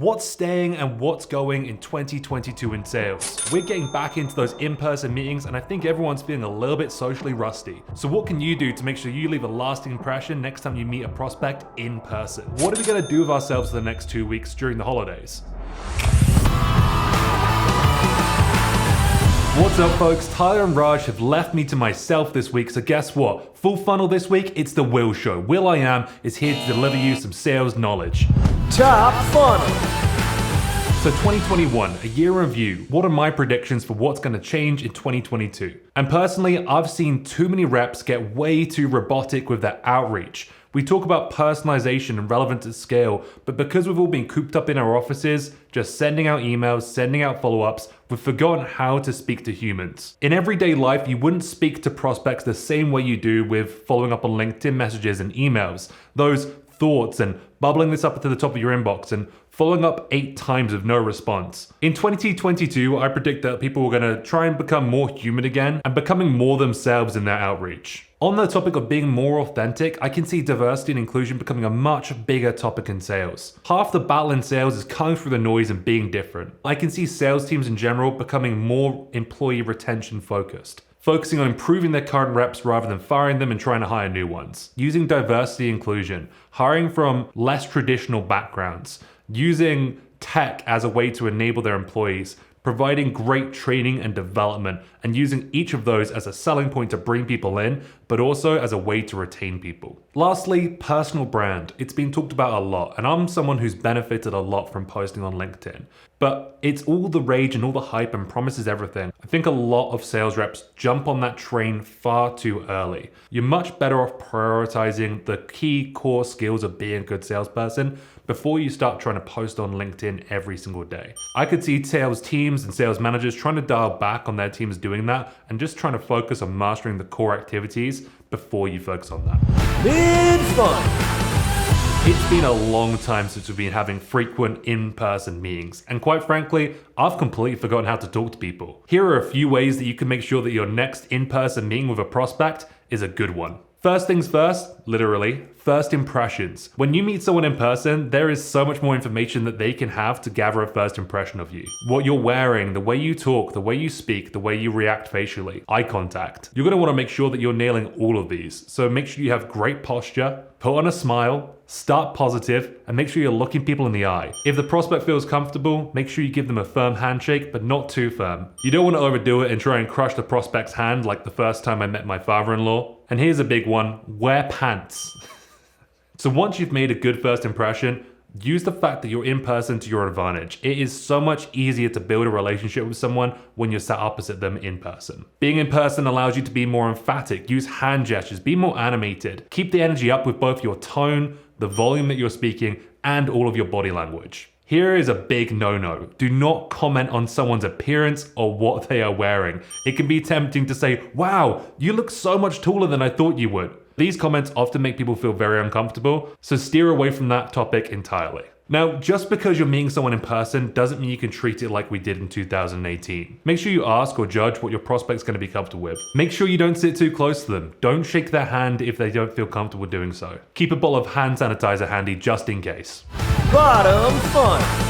what's staying and what's going in 2022 in sales. We're getting back into those in-person meetings, and I think everyone's feeling a little bit socially rusty. So what can you do to make sure you leave a lasting impression next time you meet a prospect in person? What are we gonna do with ourselves for the next 2 weeks during the holidays? What's up, folks? Tyler and Raj have left me to myself this week, so guess what? Full funnel this week, it's the Will Show. Will I Am is here to deliver you some sales knowledge. Top funnel. So 2021, a year in review. What are my predictions for what's going to change in 2022? And personally, I've seen too many reps get way too robotic with their outreach. We talk about personalization and relevance at scale, but because we've all been cooped up in our offices, just sending out emails, sending out follow-ups, we've forgotten how to speak to humans. In everyday life, you wouldn't speak to prospects the same way you do with following up on LinkedIn messages and emails. Those thoughts and bubbling this up to the top of your inbox and following up 8 times with no response. In 2022, I predict that people are going to try and become more human again and becoming more themselves in their outreach. On the topic of being more authentic, I can see diversity and inclusion becoming a much bigger topic in sales. Half the battle in sales is coming through the noise and being different. I can see sales teams in general becoming more employee retention focused, focusing on improving their current reps rather than firing them and trying to hire new ones. Using diversity inclusion, hiring from less traditional backgrounds, using tech as a way to enable their employees, providing great training and development, and using each of those as a selling point to bring people in, but also as a way to retain people. Lastly, personal brand. It's been talked about a lot, and I'm someone who's benefited a lot from posting on LinkedIn. But it's all the rage and all the hype and promises everything. I think a lot of sales reps jump on that train far too early. You're much better off prioritizing the key core skills of being a good salesperson before you start trying to post on LinkedIn every single day. I could see sales teams and sales managers trying to dial back on their teams doing that and just trying to focus on mastering the core activities before you focus on that. Mid-funnel. It's been a long time since we've been having frequent in-person meetings, and quite frankly, I've completely forgotten how to talk to people. Here are a few ways that you can make sure that your next in-person meeting with a prospect is a good one. First things first, literally, first impressions. When you meet someone in person, there is so much more information that they can have to gather a first impression of you. What you're wearing, the way you talk, the way you speak, the way you react facially, eye contact. You're gonna wanna make sure that you're nailing all of these. So make sure you have great posture, put on a smile, start positive, and make sure you're looking people in the eye. If the prospect feels comfortable, make sure you give them a firm handshake, but not too firm. You don't want to overdo it and try and crush the prospect's hand like the first time I met my father-in-law. And here's a big one, wear pants. So once you've made a good first impression, use the fact that you're in person to your advantage. It is so much easier to build a relationship with someone when you're sat opposite them in person. Being in person allows you to be more emphatic, use hand gestures, be more animated. Keep the energy up with both your tone, the volume that you're speaking, and all of your body language. Here is a big no-no. Do not comment on someone's appearance or what they are wearing. It can be tempting to say, wow, you look so much taller than I thought you would. These comments often make people feel very uncomfortable, so steer away from that topic entirely. Now, just because you're meeting someone in person doesn't mean you can treat it like we did in 2018. Make sure you ask or judge what your prospect's going to be comfortable with. Make sure you don't sit too close to them. Don't shake their hand if they don't feel comfortable doing so. Keep a bottle of hand sanitizer handy just in case. Bottom funnel.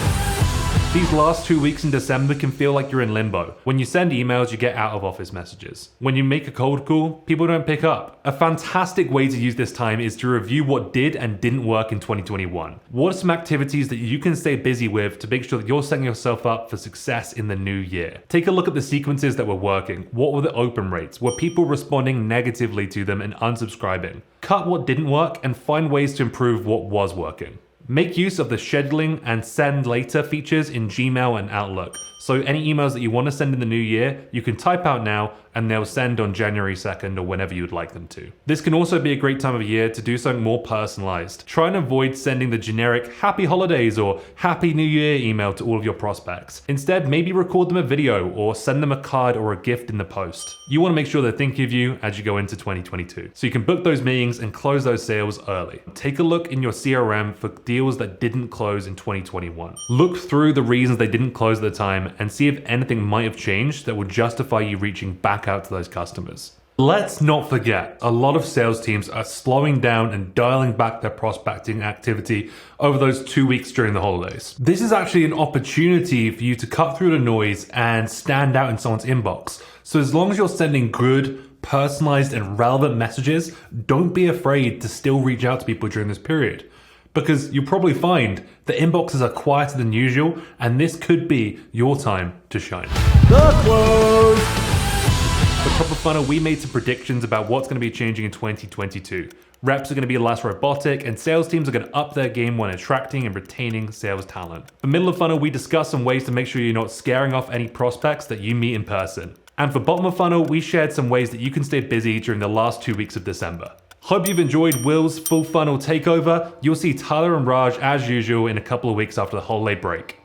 These last 2 weeks in December can feel like you're in limbo. When you send emails, you get out of office messages. When you make a cold call, people don't pick up. A fantastic way to use this time is to review what did and didn't work in 2021. What are some activities that you can stay busy with to make sure that you're setting yourself up for success in the new year? Take a look at the sequences that were working. What were the open rates? Were people responding negatively to them and unsubscribing? Cut what didn't work and find ways to improve what was working. Make use of the scheduling and send later features in Gmail and Outlook. So any emails that you want to send in the new year, you can type out now and they'll send on January 2nd or whenever you'd like them to. This can also be a great time of year to do something more personalized. Try and avoid sending the generic Happy Holidays or Happy New Year email to all of your prospects. Instead, maybe record them a video or send them a card or a gift in the post. You want to make sure they're thinking of you as you go into 2022. So you can book those meetings and close those sales early. Take a look in your CRM for deals that didn't close in 2021. Look through the reasons they didn't close at the time and see if anything might have changed that would justify you reaching back out to those customers. Let's not forget, a lot of sales teams are slowing down and dialing back their prospecting activity over those 2 weeks during the holidays. This is actually an opportunity for you to cut through the noise and stand out in someone's inbox. So as long as you're sending good, personalized, and relevant messages, don't be afraid to still reach out to people during this period. Because you'll probably find the inboxes are quieter than usual, and this could be your time to shine. The close. For Top of Funnel, we made some predictions about what's going to be changing in 2022. Reps are going to be less robotic, and sales teams are going to up their game when attracting and retaining sales talent. For Middle of Funnel, we discussed some ways to make sure you're not scaring off any prospects that you meet in person. And for Bottom of Funnel, we shared some ways that you can stay busy during the last 2 weeks of December. Hope you've enjoyed Will's full funnel takeover. You'll see Tyler and Raj as usual in a couple of weeks after the holiday break.